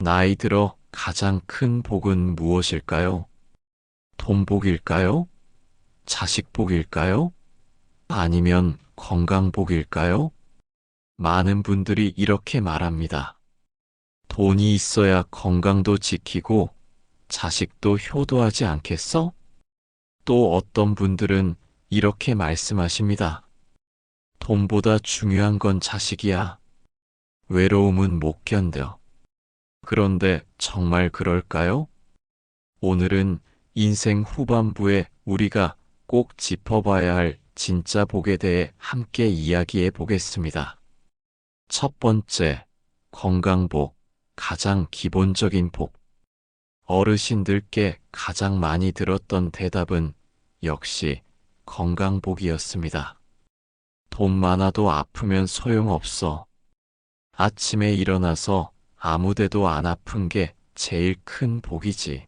나이 들어 가장 큰 복은 무엇일까요? 돈복일까요? 자식복일까요? 아니면 건강복일까요? 많은 분들이 이렇게 말합니다. 돈이 있어야 건강도 지키고 자식도 효도하지 않겠어? 또 어떤 분들은 이렇게 말씀하십니다. 돈보다 중요한 건 자식이야. 외로움은 못 견뎌. 그런데 정말 그럴까요? 오늘은 인생 후반부에 우리가 꼭 짚어봐야 할 진짜 복에 대해 함께 이야기해 보겠습니다. 첫 번째, 건강복, 가장 기본적인 복. 어르신들께 가장 많이 들었던 대답은 역시 건강복이었습니다. 돈 많아도 아프면 소용없어. 아침에 일어나서 아무데도 안 아픈 게 제일 큰 복이지.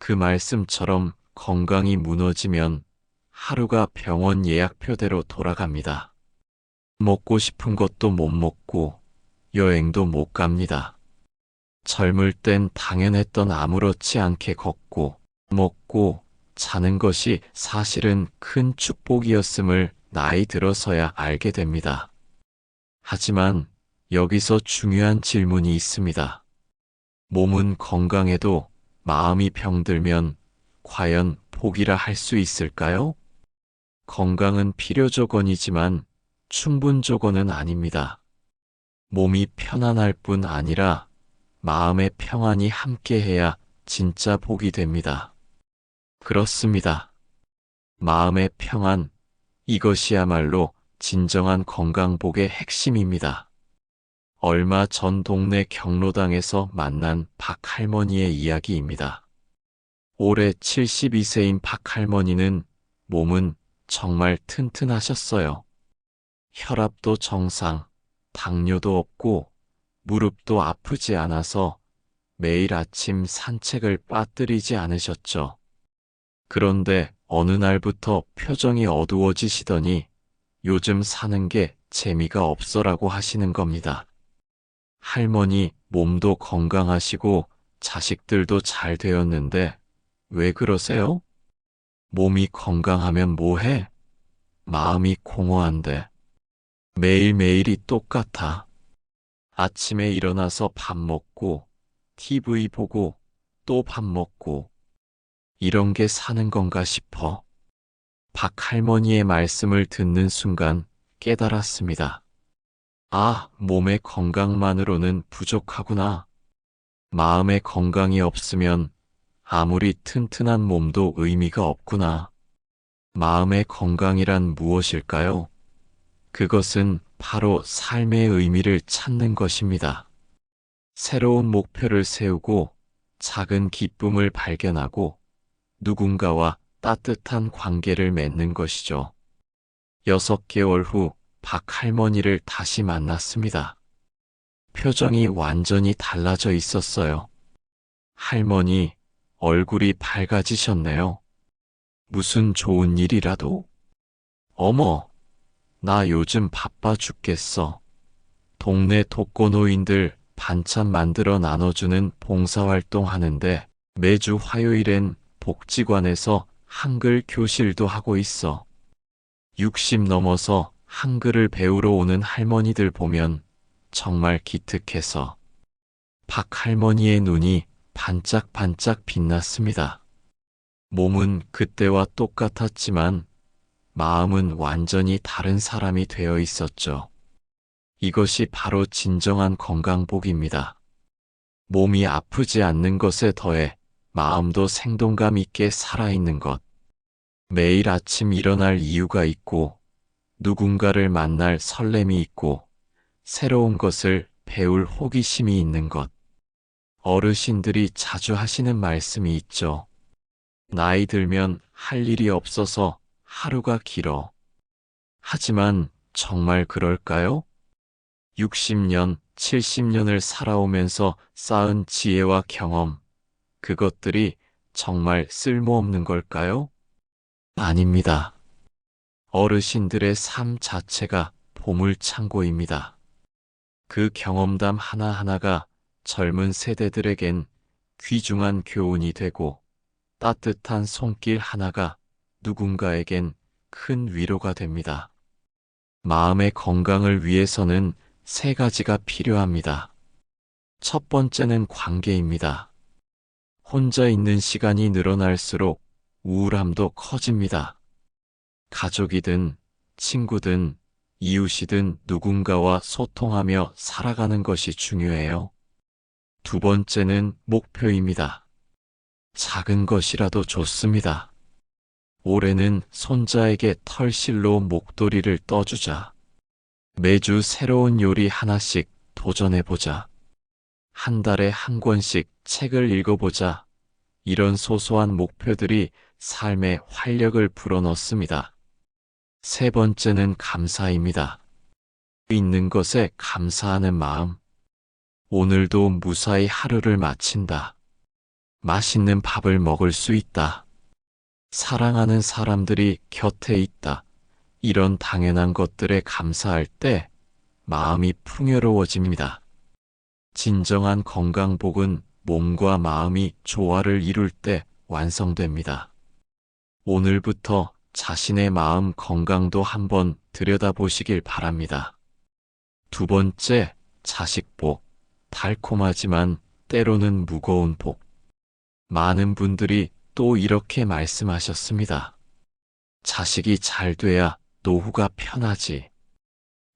그 말씀처럼 건강이 무너지면 하루가 병원 예약표대로 돌아갑니다. 먹고 싶은 것도 못 먹고 여행도 못 갑니다. 젊을 땐 당연했던 아무렇지 않게 걷고 먹고 자는 것이 사실은 큰 축복이었음을 나이 들어서야 알게 됩니다. 하지만 여기서 중요한 질문이 있습니다. 몸은 건강해도 마음이 병들면 과연 복이라 할 수 있을까요? 건강은 필요조건이지만 충분조건은 아닙니다. 몸이 편안할 뿐 아니라 마음의 평안이 함께해야 진짜 복이 됩니다. 그렇습니다. 마음의 평안, 이것이야말로 진정한 건강복의 핵심입니다. 얼마 전 동네 경로당에서 만난 박 할머니의 이야기입니다. 올해 72세인 박 할머니는 몸은 정말 튼튼하셨어요. 혈압도 정상, 당뇨도 없고 무릎도 아프지 않아서 매일 아침 산책을 빠뜨리지 않으셨죠. 그런데 어느 날부터 표정이 어두워지시더니 요즘 사는 게 재미가 없어라고 하시는 겁니다. 할머니 몸도 건강하시고 자식들도 잘 되었는데 왜 그러세요? 몸이 건강하면 뭐해? 마음이 공허한데. 매일매일이 똑같아. 아침에 일어나서 밥 먹고 TV 보고 또 밥 먹고 이런 게 사는 건가 싶어. 박 할머니의 말씀을 듣는 순간 깨달았습니다. 아, 몸의 건강만으로는 부족하구나. 마음의 건강이 없으면 아무리 튼튼한 몸도 의미가 없구나. 마음의 건강이란 무엇일까요? 그것은 바로 삶의 의미를 찾는 것입니다. 새로운 목표를 세우고 작은 기쁨을 발견하고 누군가와 따뜻한 관계를 맺는 것이죠. 6개월 후 박 할머니를 다시 만났습니다. 표정이 완전히 달라져 있었어요. 할머니, 얼굴이 밝아지셨네요. 무슨 좋은 일이라도? 어머, 나 요즘 바빠 죽겠어. 동네 독거노인들 반찬 만들어 나눠주는 봉사활동 하는데 매주 화요일엔 복지관에서 한글 교실도 하고 있어. 60 넘어서 한글을 배우러 오는 할머니들 보면 정말 기특해서 박 할머니의 눈이 반짝반짝 빛났습니다. 몸은 그때와 똑같았지만 마음은 완전히 다른 사람이 되어 있었죠. 이것이 바로 진정한 건강복입니다. 몸이 아프지 않는 것에 더해 마음도 생동감 있게 살아있는 것. 매일 아침 일어날 이유가 있고 누군가를 만날 설렘이 있고 새로운 것을 배울 호기심이 있는 것. 어르신들이 자주 하시는 말씀이 있죠. 나이 들면 할 일이 없어서 하루가 길어. 하지만 정말 그럴까요? 60년, 70년을 살아오면서 쌓은 지혜와 경험, 그것들이 정말 쓸모없는 걸까요? 아닙니다. 어르신들의 삶 자체가 보물창고입니다. 그 경험담 하나하나가 젊은 세대들에겐 귀중한 교훈이 되고 따뜻한 손길 하나가 누군가에겐 큰 위로가 됩니다. 마음의 건강을 위해서는 세 가지가 필요합니다. 첫 번째는 관계입니다. 혼자 있는 시간이 늘어날수록 우울함도 커집니다. 가족이든 친구든 이웃이든 누군가와 소통하며 살아가는 것이 중요해요. 두 번째는 목표입니다. 작은 것이라도 좋습니다. 올해는 손자에게 털실로 목도리를 떠주자. 매주 새로운 요리 하나씩 도전해보자. 한 달에 한 권씩 책을 읽어보자. 이런 소소한 목표들이 삶에 활력을 불어넣습니다. 세 번째는 감사입니다. 있는 것에 감사하는 마음. 오늘도 무사히 하루를 마친다. 맛있는 밥을 먹을 수 있다. 사랑하는 사람들이 곁에 있다. 이런 당연한 것들에 감사할 때 마음이 풍요로워집니다. 진정한 건강복은 몸과 마음이 조화를 이룰 때 완성됩니다. 오늘부터 자신의 마음 건강도 한번 들여다보시길 바랍니다. 두 번째, 자식복. 달콤하지만 때로는 무거운 복. 많은 분들이 또 이렇게 말씀하셨습니다. 자식이 잘 돼야 노후가 편하지.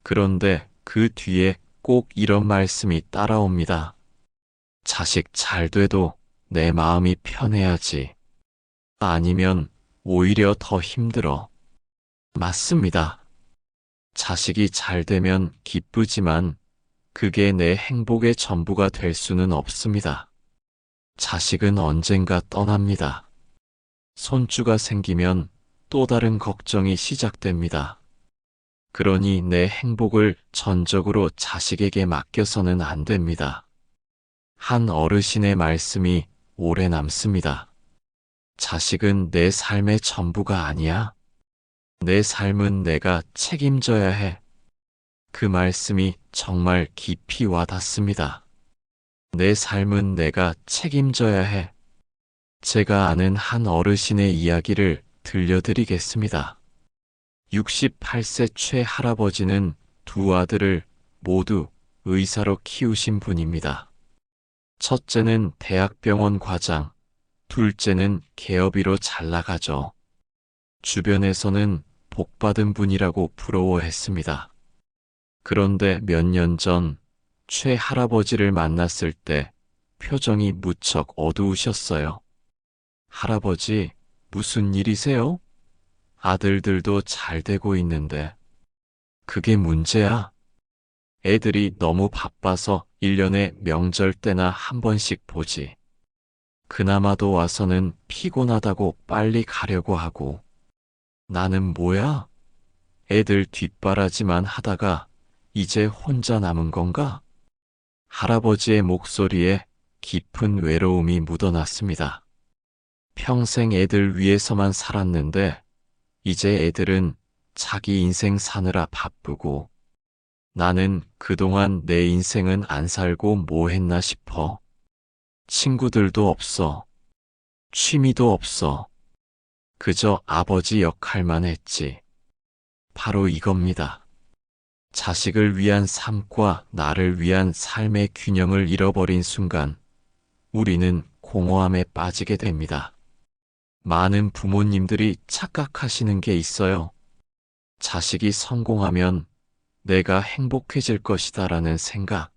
그런데 그 뒤에 꼭 이런 말씀이 따라옵니다. 자식 잘 돼도 내 마음이 편해야지. 아니면 오히려 더 힘들어. 맞습니다. 자식이 잘 되면 기쁘지만 그게 내 행복의 전부가 될 수는 없습니다. 자식은 언젠가 떠납니다. 손주가 생기면 또 다른 걱정이 시작됩니다. 그러니 내 행복을 전적으로 자식에게 맡겨서는 안 됩니다. 한 어르신의 말씀이 오래 남습니다. 자식은 내 삶의 전부가 아니야. 내 삶은 내가 책임져야 해. 그 말씀이 정말 깊이 와닿습니다. 내 삶은 내가 책임져야 해. 제가 아는 한 어르신의 이야기를 들려드리겠습니다. 68세 최 할아버지는 두 아들을 모두 의사로 키우신 분입니다. 첫째는 대학병원 과장, 둘째는 개업이로 잘 나가죠. 주변에서는 복받은 분이라고 부러워했습니다. 그런데 몇 년 전 최 할아버지를 만났을 때 표정이 무척 어두우셨어요. 할아버지, 무슨 일이세요? 아들들도 잘 되고 있는데. 그게 문제야. 애들이 너무 바빠서 1년에 명절 때나 한 번씩 보지. 그나마도 와서는 피곤하다고 빨리 가려고 하고. 나는 뭐야? 애들 뒷바라지만 하다가 이제 혼자 남은 건가? 할아버지의 목소리에 깊은 외로움이 묻어났습니다. 평생 애들 위해서만 살았는데 이제 애들은 자기 인생 사느라 바쁘고 나는 그동안 내 인생은 안 살고 뭐 했나 싶어. 친구들도 없어. 취미도 없어. 그저 아버지 역할만 했지. 바로 이겁니다. 자식을 위한 삶과 나를 위한 삶의 균형을 잃어버린 순간 우리는 공허함에 빠지게 됩니다. 많은 부모님들이 착각하시는 게 있어요. 자식이 성공하면 내가 행복해질 것이다라는 생각.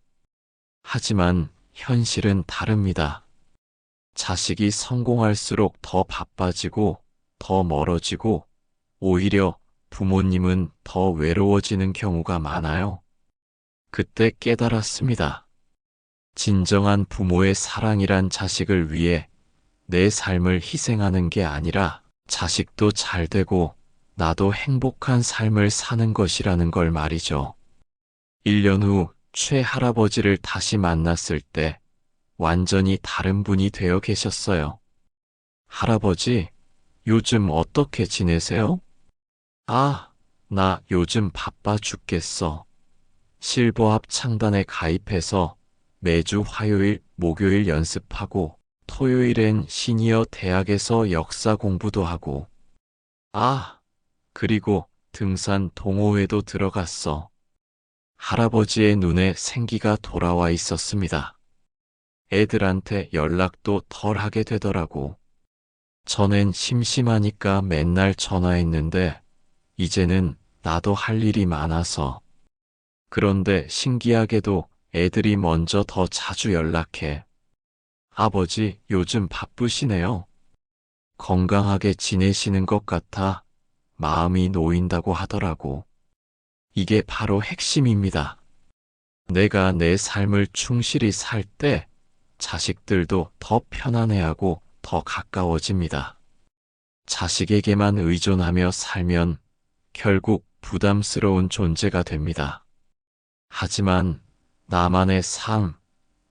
하지만 현실은 다릅니다. 자식이 성공할수록 더 바빠지고 더 멀어지고 오히려 부모님은 더 외로워지는 경우가 많아요. 그때 깨달았습니다. 진정한 부모의 사랑이란 자식을 위해 내 삶을 희생하는 게 아니라 자식도 잘 되고 나도 행복한 삶을 사는 것이라는 걸 말이죠. 1년 후 최 할아버지를 다시 만났을 때 완전히 다른 분이 되어 계셨어요. 할아버지, 요즘 어떻게 지내세요? 아, 나 요즘 바빠 죽겠어. 실버합 창단에 가입해서 매주 화요일, 목요일 연습하고 토요일엔 시니어 대학에서 역사 공부도 하고 그리고 등산 동호회도 들어갔어. 할아버지의 눈에 생기가 돌아와 있었습니다. 애들한테 연락도 덜 하게 되더라고. 전엔 심심하니까 맨날 전화했는데 이제는 나도 할 일이 많아서. 그런데 신기하게도 애들이 먼저 더 자주 연락해. 아버지, 요즘 바쁘시네요. 건강하게 지내시는 것 같아 마음이 놓인다고 하더라고. 이게 바로 핵심입니다. 내가 내 삶을 충실히 살 때 자식들도 더 편안해하고 더 가까워집니다. 자식에게만 의존하며 살면 결국 부담스러운 존재가 됩니다. 하지만 나만의 삶,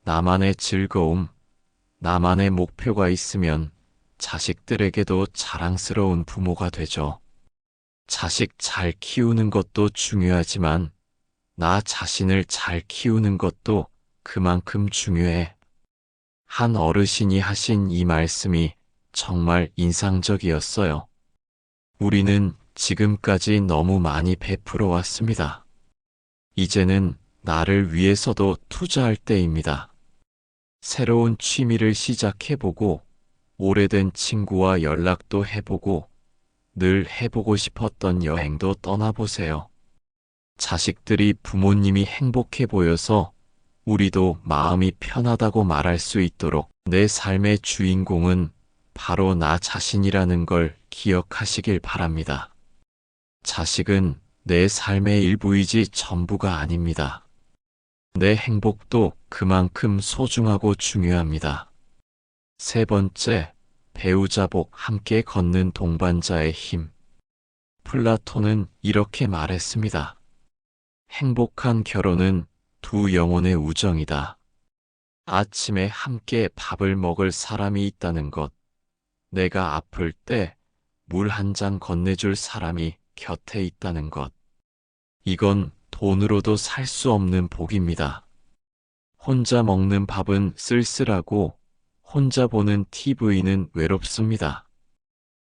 나만의 즐거움, 나만의 목표가 있으면 자식들에게도 자랑스러운 부모가 되죠. 자식 잘 키우는 것도 중요하지만 나 자신을 잘 키우는 것도 그만큼 중요해. 한 어르신이 하신 이 말씀이 정말 인상적이었어요. 우리는 지금까지 너무 많이 베풀어 왔습니다. 이제는 나를 위해서도 투자할 때입니다. 새로운 취미를 시작해보고 오래된 친구와 연락도 해보고 늘 해보고 싶었던 여행도 떠나보세요. 자식들이 부모님이 행복해 보여서 우리도 마음이 편하다고 말할 수 있도록 내 삶의 주인공은 바로 나 자신이라는 걸 기억하시길 바랍니다. 자식은 내 삶의 일부이지 전부가 아닙니다. 내 행복도 그만큼 소중하고 중요합니다. 세 번째, 배우자복 함께 걷는 동반자의 힘. 플라톤은 이렇게 말했습니다. 행복한 결혼은 두 영혼의 우정이다. 아침에 함께 밥을 먹을 사람이 있다는 것, 내가 아플 때 물 한 잔 건네줄 사람이 곁에 있다는 것. 이건 돈으로도 살 수 없는 복입니다. 혼자 먹는 밥은 쓸쓸하고 혼자 보는 TV는 외롭습니다.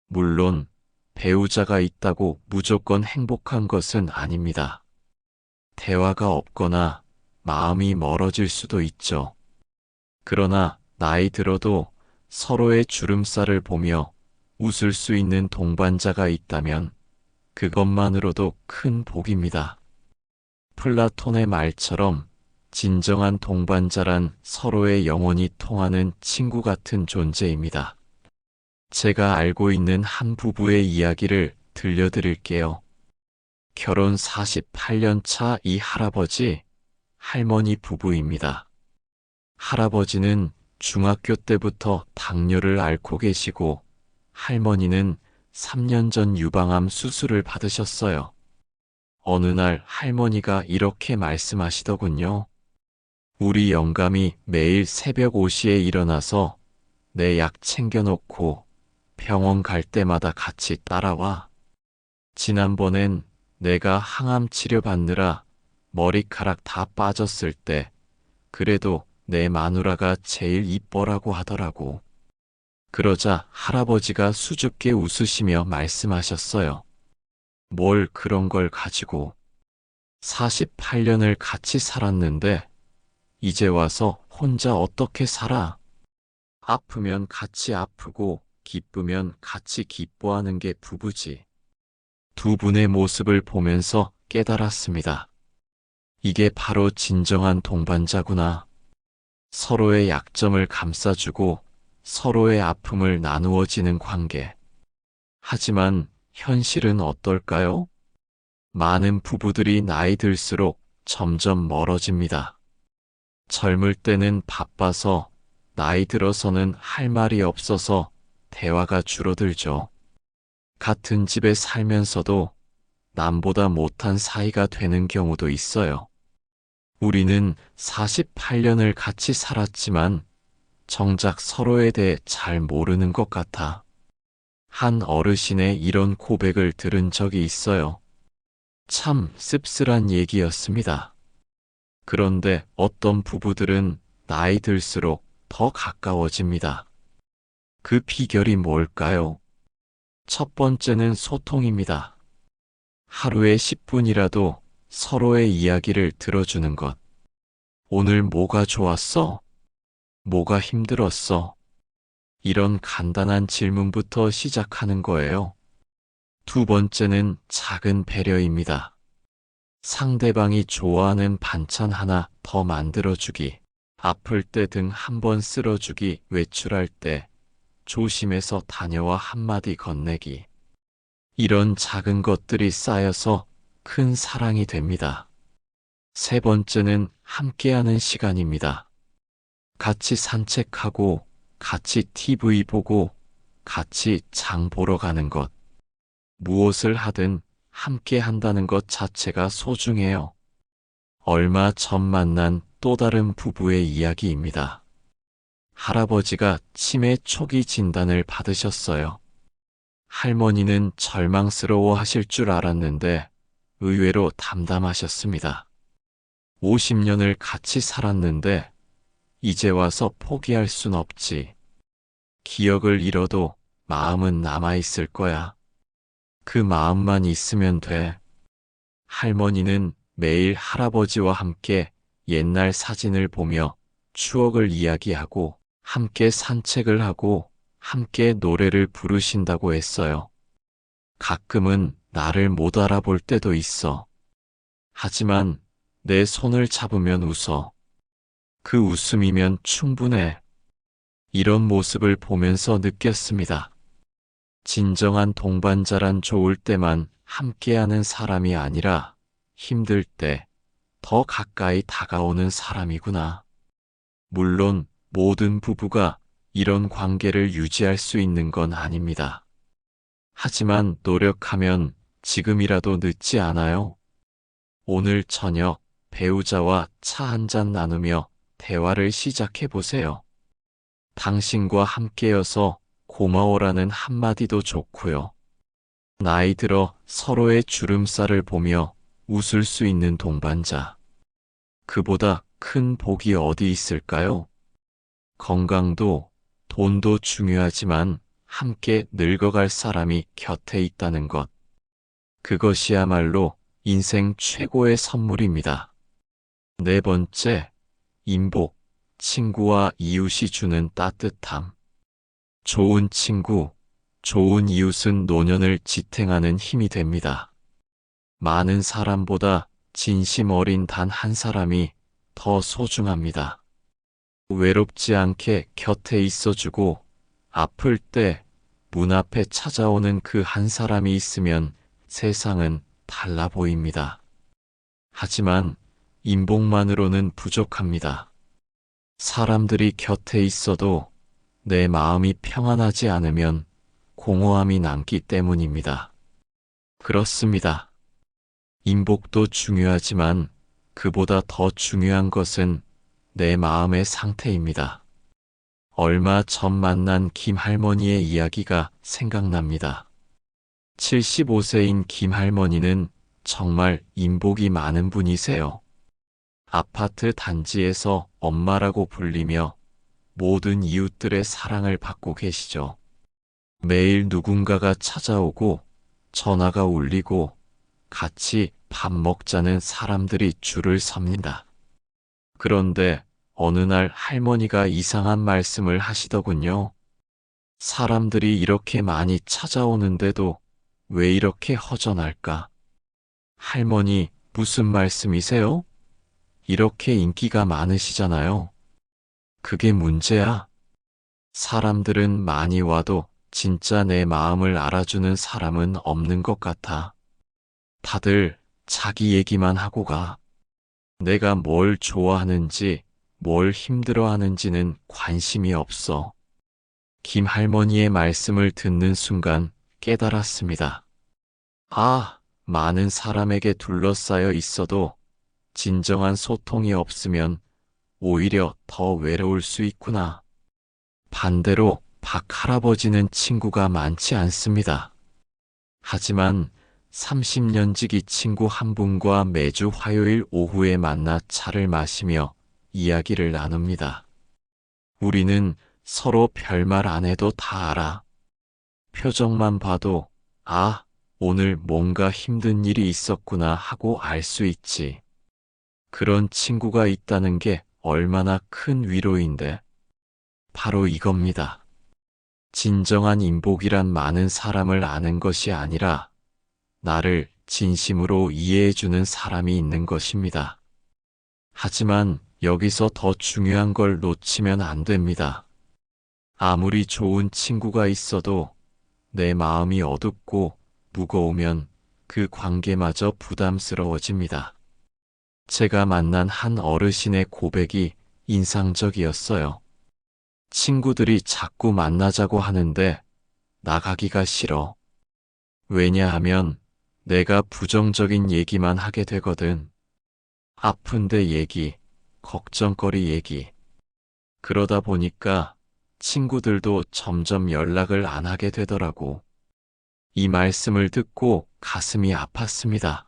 물론 배우자가 있다고 무조건 행복한 것은 아닙니다. 대화가 없거나 마음이 멀어질 수도 있죠. 그러나 나이 들어도 서로의 주름살을 보며 웃을 수 있는 동반자가 있다면 그것만으로도 큰 복입니다. 플라톤의 말처럼 진정한 동반자란 서로의 영혼이 통하는 친구 같은 존재입니다. 제가 알고 있는 한 부부의 이야기를 들려드릴게요. 결혼 48년 차 이 할아버지, 할머니 부부입니다. 할아버지는 중학교 때부터 당뇨를 앓고 계시고 할머니는 3년 전 유방암 수술을 받으셨어요. 어느 날 할머니가 이렇게 말씀하시더군요. 우리 영감이 매일 새벽 5시에 일어나서 내 약 챙겨놓고 병원 갈 때마다 같이 따라와. 지난번엔 내가 항암 치료 받느라 머리카락 다 빠졌을 때 그래도 내 마누라가 제일 이뻐라고 하더라고. 그러자 할아버지가 수줍게 웃으시며 말씀하셨어요. 뭘 그런 걸 가지고. 48년을 같이 살았는데 이제 와서 혼자 어떻게 살아? 아프면 같이 아프고 기쁘면 같이 기뻐하는 게 부부지. 두 분의 모습을 보면서 깨달았습니다. 이게 바로 진정한 동반자구나. 서로의 약점을 감싸주고 서로의 아픔을 나누어지는 관계. 하지만 현실은 어떨까요? 많은 부부들이 나이 들수록 점점 멀어집니다. 젊을 때는 바빠서 나이 들어서는 할 말이 없어서 대화가 줄어들죠. 같은 집에 살면서도 남보다 못한 사이가 되는 경우도 있어요. 우리는 48년을 같이 살았지만 정작 서로에 대해 잘 모르는 것 같아. 한 어르신의 이런 고백을 들은 적이 있어요. 참 씁쓸한 얘기였습니다. 그런데 어떤 부부들은 나이 들수록 더 가까워집니다. 그 비결이 뭘까요? 첫 번째는 소통입니다. 하루에 10분이라도 서로의 이야기를 들어주는 것. 오늘 뭐가 좋았어? 뭐가 힘들었어? 이런 간단한 질문부터 시작하는 거예요. 두 번째는 작은 배려입니다. 상대방이 좋아하는 반찬 하나 더 만들어주기, 아플 때 등 한 번 쓸어주기, 외출할 때 조심해서 다녀와 한마디 건네기. 이런 작은 것들이 쌓여서 큰 사랑이 됩니다. 세 번째는 함께하는 시간입니다. 같이 산책하고, 같이 TV 보고, 같이 장 보러 가는 것. 무엇을 하든 함께 한다는 것 자체가 소중해요. 얼마 전 만난 또 다른 부부의 이야기입니다. 할아버지가 치매 초기 진단을 받으셨어요. 할머니는 절망스러워 하실 줄 알았는데 의외로 담담하셨습니다. 50년을 같이 살았는데 이제 와서 포기할 순 없지. 기억을 잃어도 마음은 남아있을 거야. 그 마음만 있으면 돼. 할머니는 매일 할아버지와 함께 옛날 사진을 보며 추억을 이야기하고 함께 산책을 하고 함께 노래를 부르신다고 했어요. 가끔은 나를 못 알아볼 때도 있어. 하지만 내 손을 잡으면 웃어. 그 웃음이면 충분해. 이런 모습을 보면서 느꼈습니다. 진정한 동반자란 좋을 때만 함께하는 사람이 아니라 힘들 때 더 가까이 다가오는 사람이구나. 물론 모든 부부가 이런 관계를 유지할 수 있는 건 아닙니다. 하지만 노력하면 지금이라도 늦지 않아요. 오늘 저녁 배우자와 차 한잔 나누며 대화를 시작해 보세요. 당신과 함께여서 고마워라는 한마디도 좋고요. 나이 들어 서로의 주름살을 보며 웃을 수 있는 동반자. 그보다 큰 복이 어디 있을까요? 건강도 돈도 중요하지만 함께 늙어갈 사람이 곁에 있다는 것. 그것이야말로 인생 최고의 선물입니다. 네 번째, 인복, 친구와 이웃이 주는 따뜻함. 좋은 친구, 좋은 이웃은 노년을 지탱하는 힘이 됩니다. 많은 사람보다 진심 어린 단 한 사람이 더 소중합니다. 외롭지 않게 곁에 있어주고 아플 때 문 앞에 찾아오는 그 한 사람이 있으면 세상은 달라 보입니다. 하지만 인복만으로는 부족합니다. 사람들이 곁에 있어도 내 마음이 평안하지 않으면 공허함이 남기 때문입니다. 그렇습니다. 인복도 중요하지만 그보다 더 중요한 것은 내 마음의 상태입니다. 얼마 전 만난 김할머니의 이야기가 생각납니다. 75세인 김할머니는 정말 인복이 많은 분이세요. 아파트 단지에서 엄마라고 불리며 모든 이웃들의 사랑을 받고 계시죠. 매일 누군가가 찾아오고 전화가 울리고 같이 밥 먹자는 사람들이 줄을 섭니다. 그런데 어느 날 할머니가 이상한 말씀을 하시더군요. 사람들이 이렇게 많이 찾아오는데도 왜 이렇게 허전할까? 할머니, 무슨 말씀이세요? 이렇게 인기가 많으시잖아요. 그게 문제야. 사람들은 많이 와도 진짜 내 마음을 알아주는 사람은 없는 것 같아. 다들 자기 얘기만 하고 가. 내가 뭘 좋아하는지, 뭘 힘들어하는지는 관심이 없어. 김할머니의 말씀을 듣는 순간 깨달았습니다. 아, 많은 사람에게 둘러싸여 있어도 진정한 소통이 없으면 오히려 더 외로울 수 있구나. 반대로 박 할아버지는 친구가 많지 않습니다. 하지만 30년 지기 친구 한 분과 매주 화요일 오후에 만나 차를 마시며 이야기를 나눕니다. 우리는 서로 별말 안 해도 다 알아. 표정만 봐도, 아, 오늘 뭔가 힘든 일이 있었구나 하고 알 수 있지. 그런 친구가 있다는 게 얼마나 큰 위로인데. 바로 이겁니다. 진정한 인복이란 많은 사람을 아는 것이 아니라 나를 진심으로 이해해주는 사람이 있는 것입니다. 하지만 여기서 더 중요한 걸 놓치면 안 됩니다. 아무리 좋은 친구가 있어도 내 마음이 어둡고 무거우면 그 관계마저 부담스러워집니다. 제가 만난 한 어르신의 고백이 인상적이었어요. 친구들이 자꾸 만나자고 하는데 나가기가 싫어. 왜냐하면 내가 부정적인 얘기만 하게 되거든. 아픈데 얘기, 걱정거리 얘기. 그러다 보니까 친구들도 점점 연락을 안 하게 되더라고. 이 말씀을 듣고 가슴이 아팠습니다.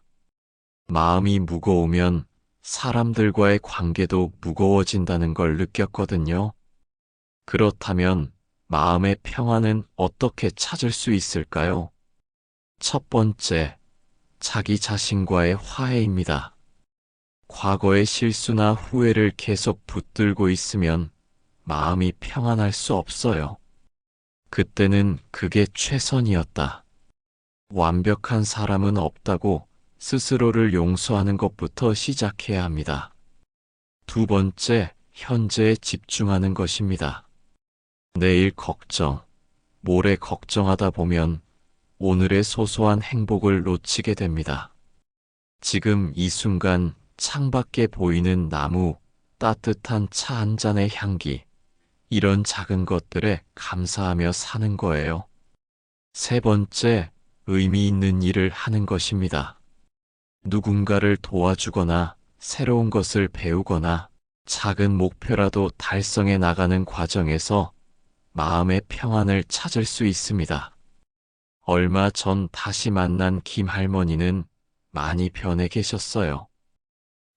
마음이 무거우면 사람들과의 관계도 무거워진다는 걸 느꼈거든요. 그렇다면 마음의 평안은 어떻게 찾을 수 있을까요? 첫 번째, 자기 자신과의 화해입니다. 과거의 실수나 후회를 계속 붙들고 있으면 마음이 평안할 수 없어요. 그때는 그게 최선이었다. 완벽한 사람은 없다고 스스로를 용서하는 것부터 시작해야 합니다. 두 번째, 현재에 집중하는 것입니다. 내일 걱정, 모레 걱정하다 보면 오늘의 소소한 행복을 놓치게 됩니다. 지금 이 순간 창밖에 보이는 나무, 따뜻한 차 한 잔의 향기, 이런 작은 것들에 감사하며 사는 거예요. 세 번째, 의미 있는 일을 하는 것입니다. 누군가를 도와주거나 새로운 것을 배우거나 작은 목표라도 달성해 나가는 과정에서 마음의 평안을 찾을 수 있습니다. 얼마 전 다시 만난 김 할머니는 많이 변해 계셨어요.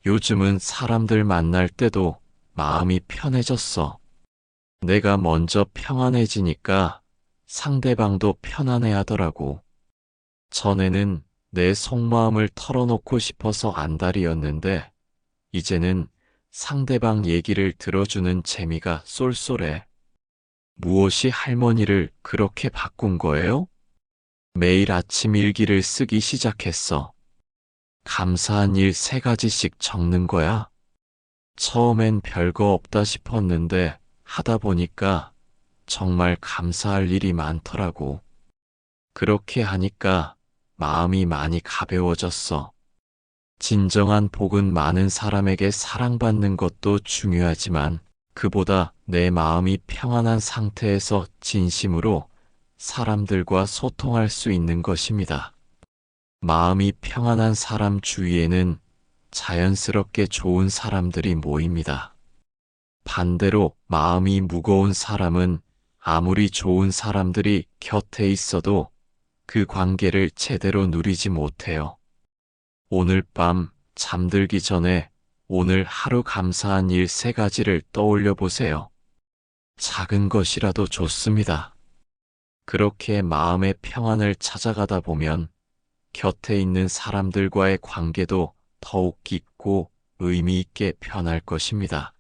요즘은 사람들 만날 때도 마음이 편해졌어. 내가 먼저 평안해지니까 상대방도 편안해 하더라고. 전에는 내 속마음을 털어놓고 싶어서 안달이었는데, 이제는 상대방 얘기를 들어주는 재미가 쏠쏠해. 무엇이 할머니를 그렇게 바꾼 거예요? 매일 아침 일기를 쓰기 시작했어. 감사한 일 3가지씩 적는 거야. 처음엔 별거 없다 싶었는데 하다 보니까 정말 감사할 일이 많더라고. 그렇게 하니까 마음이 많이 가벼워졌어. 진정한 복은 많은 사람에게 사랑받는 것도 중요하지만 그보다 내 마음이 평안한 상태에서 진심으로 사람들과 소통할 수 있는 것입니다. 마음이 평안한 사람 주위에는 자연스럽게 좋은 사람들이 모입니다. 반대로 마음이 무거운 사람은 아무리 좋은 사람들이 곁에 있어도 그 관계를 제대로 누리지 못해요. 오늘 밤 잠들기 전에 오늘 하루 감사한 일 3가지를 떠올려 보세요. 작은 것이라도 좋습니다. 그렇게 마음의 평안을 찾아가다 보면 곁에 있는 사람들과의 관계도 더욱 깊고 의미 있게 변할 것입니다.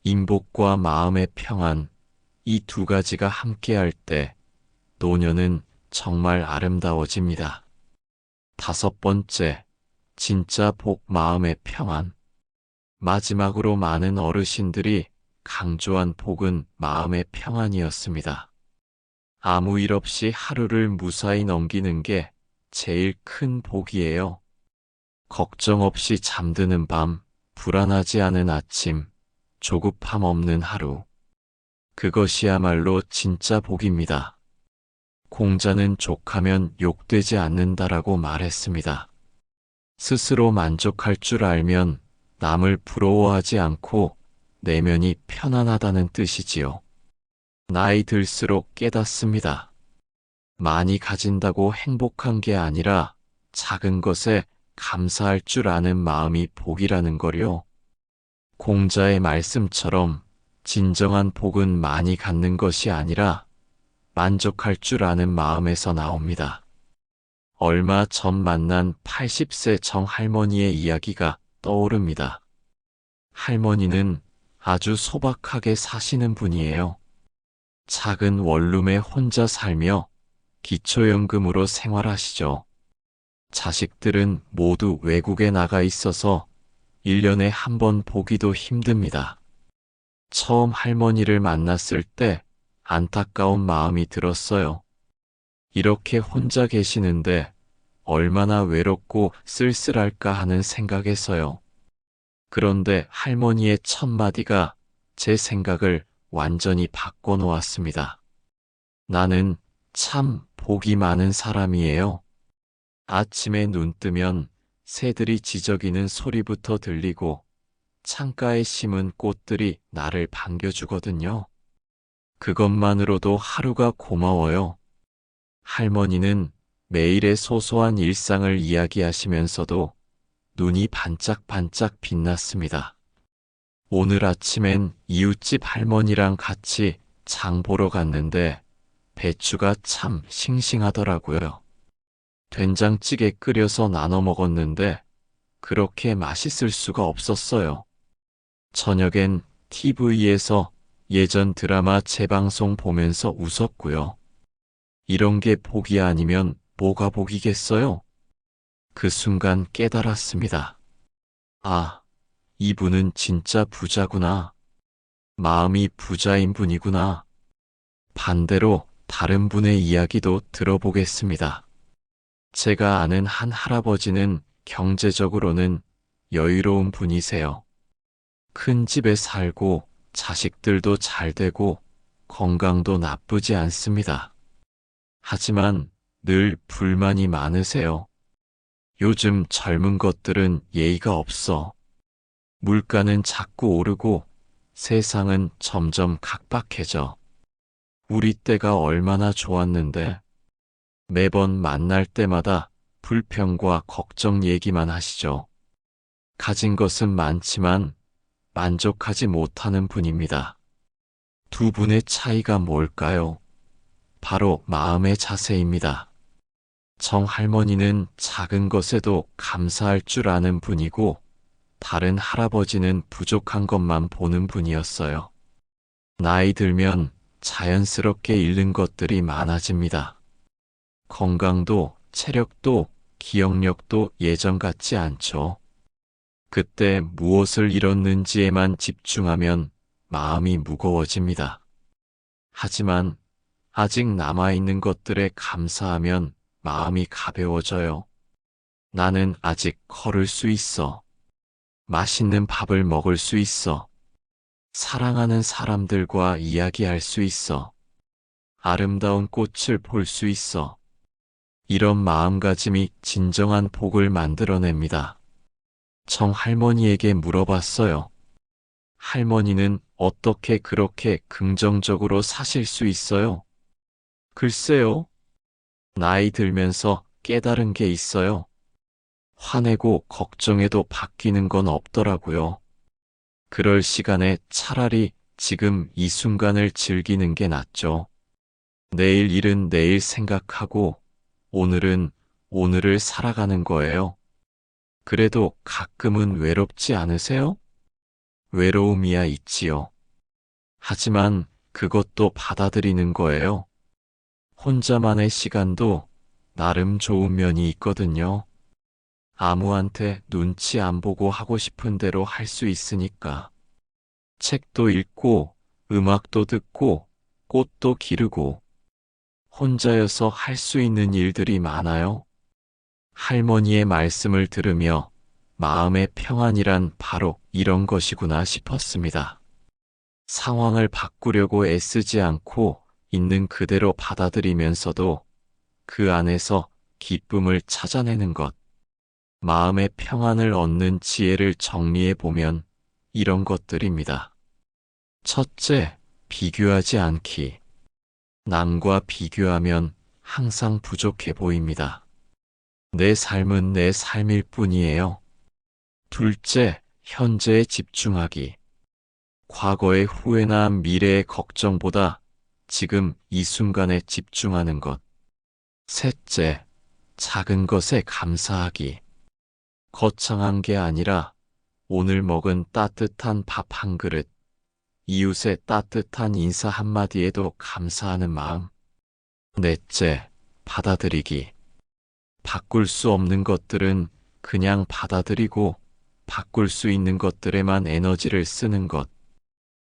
인복과 마음의 평안, 이 2가지가 함께할 때 노년은 정말 아름다워집니다. 5번째, 진짜 복 마음의 평안. 마지막으로 많은 어르신들이 강조한 복은 마음의 평안이었습니다. 아무 일 없이 하루를 무사히 넘기는 게 제일 큰 복이에요. 걱정 없이 잠드는 밤, 불안하지 않은 아침, 조급함 없는 하루. 그것이야말로 진짜 복입니다. 공자는 족하면 욕되지 않는다라고 말했습니다. 스스로 만족할 줄 알면 남을 부러워하지 않고 내면이 편안하다는 뜻이지요. 나이 들수록 깨닫습니다. 많이 가진다고 행복한 게 아니라 작은 것에 감사할 줄 아는 마음이 복이라는 거요. 공자의 말씀처럼 진정한 복은 많이 갖는 것이 아니라 만족할 줄 아는 마음에서 나옵니다. 얼마 전 만난 80세 정할머니의 이야기가 떠오릅니다. 할머니는 아주 소박하게 사시는 분이에요. 작은 원룸에 혼자 살며 기초연금으로 생활하시죠. 자식들은 모두 외국에 나가 있어서 1년에 한 번 보기도 힘듭니다. 처음 할머니를 만났을 때 안타까운 마음이 들었어요. 이렇게 혼자 계시는데 얼마나 외롭고 쓸쓸할까 하는 생각에서요. 그런데 할머니의 첫 마디가 제 생각을 완전히 바꿔놓았습니다. 나는 참 복이 많은 사람이에요. 아침에 눈 뜨면 새들이 지저귀는 소리부터 들리고 창가에 심은 꽃들이 나를 반겨주거든요. 그것만으로도 하루가 고마워요. 할머니는 매일의 소소한 일상을 이야기하시면서도 눈이 반짝반짝 빛났습니다. 오늘 아침엔 이웃집 할머니랑 같이 장 보러 갔는데 배추가 참 싱싱하더라고요. 된장찌개 끓여서 나눠 먹었는데 그렇게 맛있을 수가 없었어요. 저녁엔 TV에서 예전 드라마 재방송 보면서 웃었고요. 이런 게 복이 아니면 뭐가 복이겠어요? 그 순간 깨달았습니다. 아, 이분은 진짜 부자구나. 마음이 부자인 분이구나. 반대로 다른 분의 이야기도 들어보겠습니다. 제가 아는 한 할아버지는 경제적으로는 여유로운 분이세요. 큰 집에 살고 자식들도 잘 되고 건강도 나쁘지 않습니다. 하지만 늘 불만이 많으세요. 요즘 젊은 것들은 예의가 없어. 물가는 자꾸 오르고 세상은 점점 각박해져. 우리 때가 얼마나 좋았는데 매번 만날 때마다 불평과 걱정 얘기만 하시죠. 가진 것은 많지만 만족하지 못하는 분입니다. 두 분의 차이가 뭘까요? 바로 마음의 자세입니다. 정할머니는 작은 것에도 감사할 줄 아는 분이고 다른 할아버지는 부족한 것만 보는 분이었어요. 나이 들면 자연스럽게 잃는 것들이 많아집니다. 건강도, 체력도, 기억력도 예전 같지 않죠. 그때 무엇을 잃었는지에만 집중하면 마음이 무거워집니다. 하지만 아직 남아있는 것들에 감사하면 마음이 가벼워져요. 나는 아직 걸을 수 있어. 맛있는 밥을 먹을 수 있어. 사랑하는 사람들과 이야기할 수 있어. 아름다운 꽃을 볼 수 있어. 이런 마음가짐이 진정한 복을 만들어냅니다. 정할머니에게 물어봤어요. 할머니는 어떻게 그렇게 긍정적으로 사실 수 있어요? 글쎄요. 나이 들면서 깨달은 게 있어요. 화내고 걱정해도 바뀌는 건 없더라고요. 그럴 시간에 차라리 지금 이 순간을 즐기는 게 낫죠. 내일 일은 내일 생각하고 오늘은 오늘을 살아가는 거예요. 그래도 가끔은 외롭지 않으세요? 외로움이야 있지요. 하지만 그것도 받아들이는 거예요. 혼자만의 시간도 나름 좋은 면이 있거든요. 아무한테 눈치 안 보고 하고 싶은 대로 할 수 있으니까. 책도 읽고, 음악도 듣고, 꽃도 기르고, 혼자여서 할 수 있는 일들이 많아요. 할머니의 말씀을 들으며 마음의 평안이란 바로 이런 것이구나 싶었습니다. 상황을 바꾸려고 애쓰지 않고 있는 그대로 받아들이면서도 그 안에서 기쁨을 찾아내는 것. 마음의 평안을 얻는 지혜를 정리해 보면 이런 것들입니다. 첫째, 비교하지 않기. 남과 비교하면 항상 부족해 보입니다. 내 삶은 내 삶일 뿐이에요. 둘째, 현재에 집중하기. 과거의 후회나 미래의 걱정보다 지금 이 순간에 집중하는 것. 셋째, 작은 것에 감사하기. 거창한 게 아니라 오늘 먹은 따뜻한 밥 한 그릇, 이웃의 따뜻한 인사 한마디에도 감사하는 마음. 넷째, 받아들이기. 바꿀 수 없는 것들은 그냥 받아들이고 바꿀 수 있는 것들에만 에너지를 쓰는 것.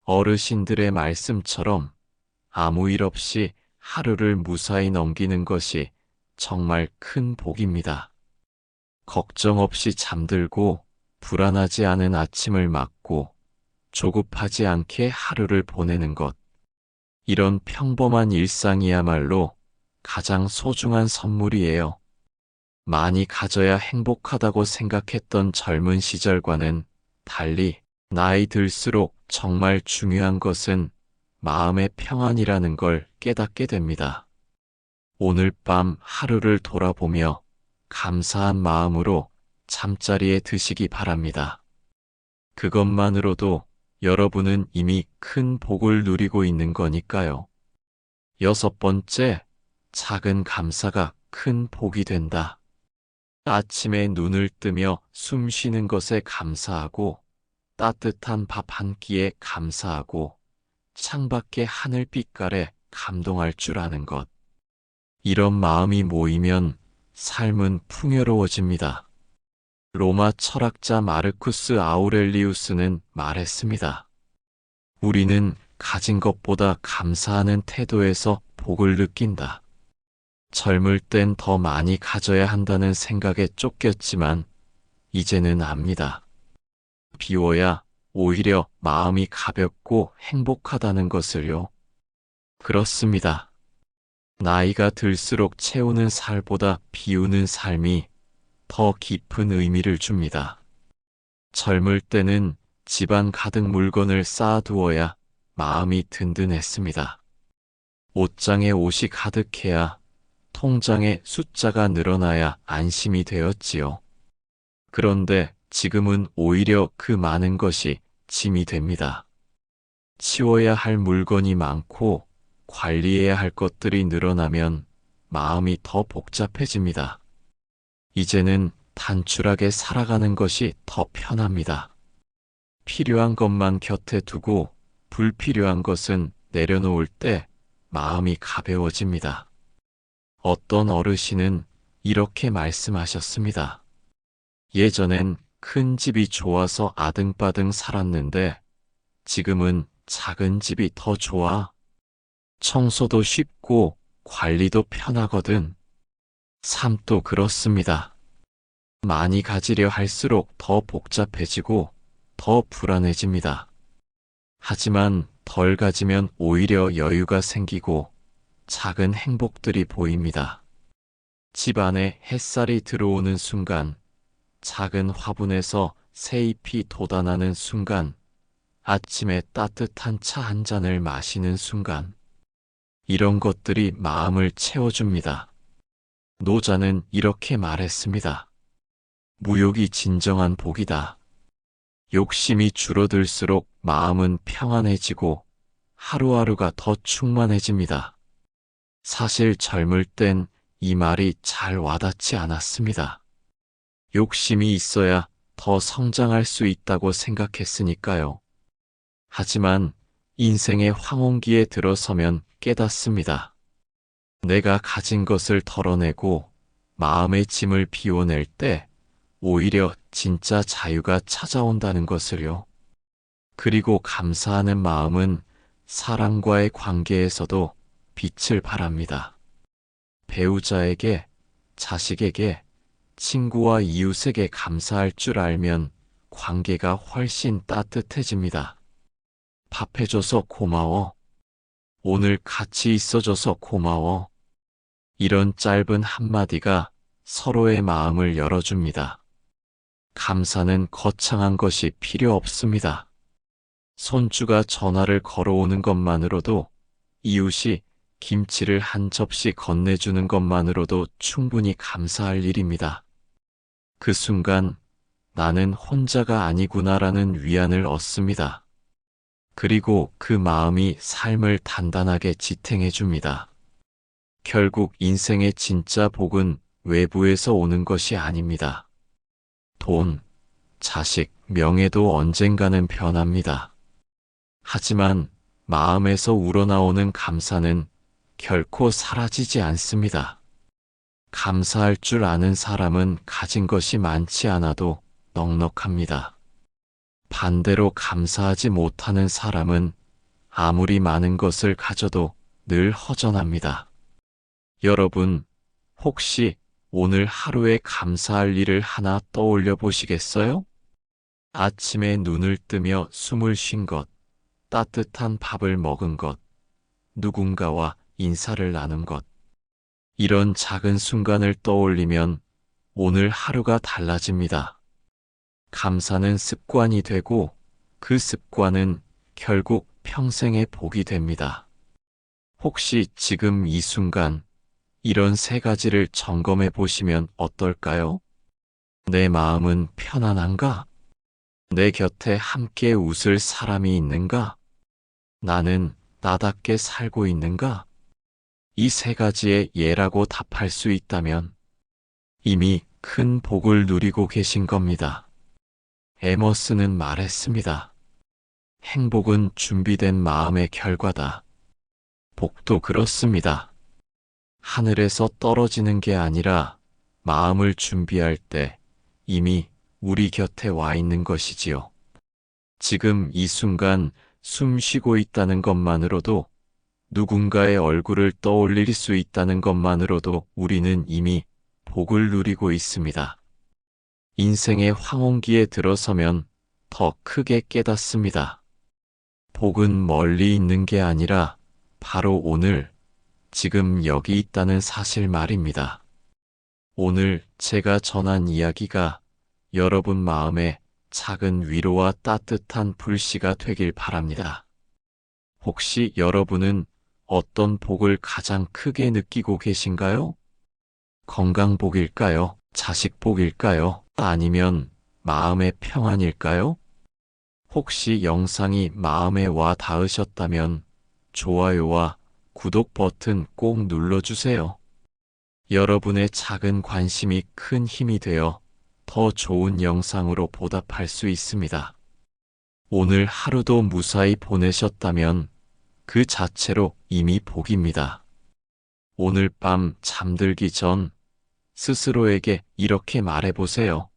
어르신들의 말씀처럼 아무 일 없이 하루를 무사히 넘기는 것이 정말 큰 복입니다. 걱정 없이 잠들고 불안하지 않은 아침을 맞고 조급하지 않게 하루를 보내는 것. 이런 평범한 일상이야말로 가장 소중한 선물이에요. 많이 가져야 행복하다고 생각했던 젊은 시절과는 달리 나이 들수록 정말 중요한 것은 마음의 평안이라는 걸 깨닫게 됩니다. 오늘 밤 하루를 돌아보며 감사한 마음으로 잠자리에 드시기 바랍니다. 그것만으로도 여러분은 이미 큰 복을 누리고 있는 거니까요. 여섯 번째, 작은 감사가 큰 복이 된다. 아침에 눈을 뜨며 숨 쉬는 것에 감사하고 따뜻한 밥 한 끼에 감사하고 창밖의 하늘빛깔에 감동할 줄 아는 것. 이런 마음이 모이면 삶은 풍요로워집니다. 로마 철학자 마르쿠스 아우렐리우스는 말했습니다. 우리는 가진 것보다 감사하는 태도에서 복을 느낀다. 젊을 땐 더 많이 가져야 한다는 생각에 쫓겼지만 이제는 압니다. 비워야 오히려 마음이 가볍고 행복하다는 것을요. 그렇습니다. 나이가 들수록 채우는 살보다 비우는 삶이 더 깊은 의미를 줍니다. 젊을 때는 집안 가득 물건을 쌓아두어야 마음이 든든했습니다. 옷장에 옷이 가득해야, 통장에 숫자가 늘어나야 안심이 되었지요. 그런데 지금은 오히려 그 많은 것이 짐이 됩니다. 치워야 할 물건이 많고 관리해야 할 것들이 늘어나면 마음이 더 복잡해집니다. 이제는 단출하게 살아가는 것이 더 편합니다. 필요한 것만 곁에 두고 불필요한 것은 내려놓을 때 마음이 가벼워집니다. 어떤 어르신은 이렇게 말씀하셨습니다. 예전엔 큰 집이 좋아서 아등바등 살았는데 지금은 작은 집이 더 좋아. 청소도 쉽고 관리도 편하거든. 삶도 그렇습니다. 많이 가지려 할수록 더 복잡해지고 더 불안해집니다. 하지만 덜 가지면 오히려 여유가 생기고 작은 행복들이 보입니다. 집 안에 햇살이 들어오는 순간, 작은 화분에서 새잎이 돋아나는 순간, 아침에 따뜻한 차 한 잔을 마시는 순간, 이런 것들이 마음을 채워줍니다. 노자는 이렇게 말했습니다. 무욕이 진정한 복이다. 욕심이 줄어들수록 마음은 평안해지고 하루하루가 더 충만해집니다. 사실 젊을 땐 이 말이 잘 와닿지 않았습니다. 욕심이 있어야 더 성장할 수 있다고 생각했으니까요. 하지만 인생의 황혼기에 들어서면 깨닫습니다. 내가 가진 것을 덜어내고 마음의 짐을 비워낼 때 오히려 진짜 자유가 찾아온다는 것을요. 그리고 감사하는 마음은 사람과의 관계에서도 빛을 발합니다. 배우자에게, 자식에게, 친구와 이웃에게 감사할 줄 알면 관계가 훨씬 따뜻해집니다. 밥 해줘서 고마워. 오늘 같이 있어줘서 고마워. 이런 짧은 한마디가 서로의 마음을 열어줍니다. 감사는 거창한 것이 필요 없습니다. 손주가 전화를 걸어오는 것만으로도, 이웃이 김치를 한 접시 건네주는 것만으로도 충분히 감사할 일입니다. 그 순간 나는 혼자가 아니구나라는 위안을 얻습니다. 그리고 그 마음이 삶을 단단하게 지탱해 줍니다. 결국 인생의 진짜 복은 외부에서 오는 것이 아닙니다. 돈, 자식, 명예도 언젠가는 변합니다. 하지만 마음에서 우러나오는 감사는 결코 사라지지 않습니다. 감사할 줄 아는 사람은 가진 것이 많지 않아도 넉넉합니다. 반대로 감사하지 못하는 사람은 아무리 많은 것을 가져도 늘 허전합니다. 여러분, 혹시 오늘 하루에 감사할 일을 하나 떠올려 보시겠어요? 아침에 눈을 뜨며 숨을 쉰 것, 따뜻한 밥을 먹은 것, 누군가와 인사를 나눈 것. 이런 작은 순간을 떠올리면 오늘 하루가 달라집니다. 감사는 습관이 되고 그 습관은 결국 평생의 복이 됩니다. 혹시 지금 이 순간 이런 세 가지를 점검해 보시면 어떨까요? 내 마음은 편안한가? 내 곁에 함께 웃을 사람이 있는가? 나는 나답게 살고 있는가? 이 세 가지의 예라고 답할 수 있다면 이미 큰 복을 누리고 계신 겁니다. 에머스는 말했습니다. 행복은 준비된 마음의 결과다. 복도 그렇습니다. 하늘에서 떨어지는 게 아니라 마음을 준비할 때 이미 우리 곁에 와 있는 것이지요. 지금 이 순간 숨 쉬고 있다는 것만으로도 누군가의 얼굴을 떠올릴 수 있다는 것만으로도 우리는 이미 복을 누리고 있습니다. 인생의 황혼기에 들어서면 더 크게 깨닫습니다. 복은 멀리 있는 게 아니라 바로 오늘, 지금 여기 있다는 사실 말입니다. 오늘 제가 전한 이야기가 여러분 마음에 작은 위로와 따뜻한 불씨가 되길 바랍니다. 혹시 여러분은 어떤 복을 가장 크게 느끼고 계신가요? 건강복일까요? 자식복일까요? 아니면 마음의 평안일까요? 혹시 영상이 마음에 와 닿으셨다면 좋아요와 구독 버튼 꼭 눌러주세요. 여러분의 작은 관심이 큰 힘이 되어 더 좋은 영상으로 보답할 수 있습니다. 오늘 하루도 무사히 보내셨다면 그 자체로 이미 복입니다. 오늘 밤 잠들기 전 스스로에게 이렇게 말해보세요.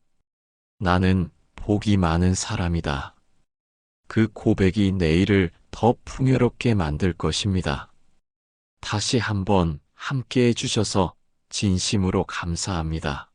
나는 복이 많은 사람이다. 그 고백이 내일을 더 풍요롭게 만들 것입니다. 다시 한번 함께 해주셔서 진심으로 감사합니다.